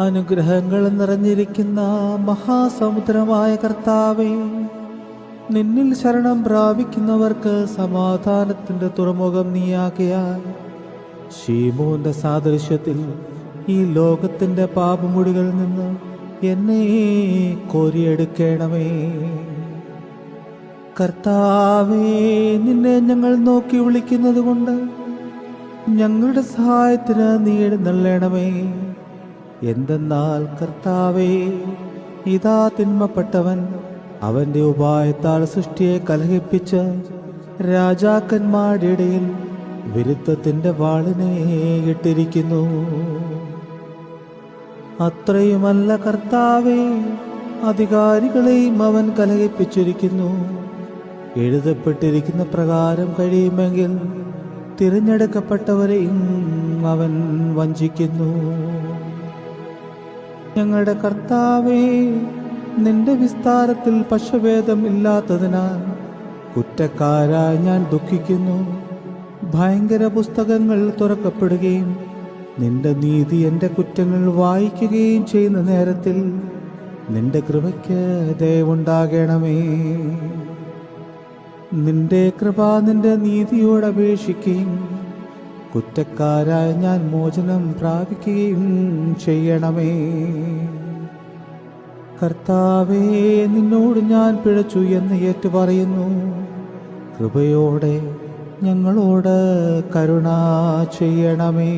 അനുഗ്രഹങ്ങൾ നിറഞ്ഞിരിക്കുന്ന മഹാസമുദ്രമായ കർത്താവേ, നിന്നിൽ ശരണം പ്രാപിക്കുന്നവർക്ക് സമാധാനത്തിന്റെ തുറമുഖം നീയാകിയാൽ ശീമോന്റെ സാദൃശ്യത്തിൽ ഈ ലോകത്തിന്റെ പാപമുടികളിൽ നിന്ന് എന്നെ കോരിയെടുക്കണമേ. കർത്താവേ, നിന്നെ ഞങ്ങൾ നോക്കി വിളിക്കുന്നത് കൊണ്ട് ഞങ്ങളുടെ സഹായത്തിന് നീ എഴുന്നള്ളണമേ. എന്തെന്നാൽ കർത്താവേ, ഇതാ തിന്മപ്പെട്ടവൻ അവന്റെ ഉപായത്താൽ സൃഷ്ടിയെ കലഹിപ്പിച്ച് രാജാക്കന്മാരുടെ ഇടയിൽ വിരുദ്ധത്തിന്റെ വാളിനെ ഇട്ടിരിക്കുന്നു. അത്രയുമല്ല കർത്താവേ, അധികാരികളെയും അവൻ കലഹിപ്പിച്ചിരിക്കുന്നു. എഴുതപ്പെട്ടിരിക്കുന്ന പ്രകാരം കഴിയുമെങ്കിൽ തിരഞ്ഞെടുക്കപ്പെട്ടവരെയും അവൻ വഞ്ചിക്കുന്നു. ഞങ്ങളുടെ കർത്താവേ, നിന്റെ വിസ്താരത്തിൽ പക്ഷഭേദം ഇല്ലാത്തതിനാൽ കുറ്റക്കാരായി ഞാൻ ദുഃഖിക്കുന്നു. ഭയങ്കര പുസ്തകങ്ങൾ തുറക്കപ്പെടുകയും നിന്റെ നീതി എൻ്റെ കുറ്റങ്ങൾ വായിക്കുകയും ചെയ്യുന്ന നേരത്തിൽ നിന്റെ കൃപയ്ക്ക് ദയവുണ്ടാകണമേ. നിന്റെ കൃപ നിന്റെ നീതിയോട് അപേക്ഷിക്കുകയും കുറ്റക്കാരായ ഞാൻ മോചനം പ്രാപിക്കുകയും ചെയ്യണമേ. കർത്താവേ, നിന്നോട് ഞാൻ പിഴച്ചു എന്ന് ഏറ്റുപറയുന്നു. കൃപയോടെ ഞങ്ങളോട് കരുണ ചെയ്യണമേ.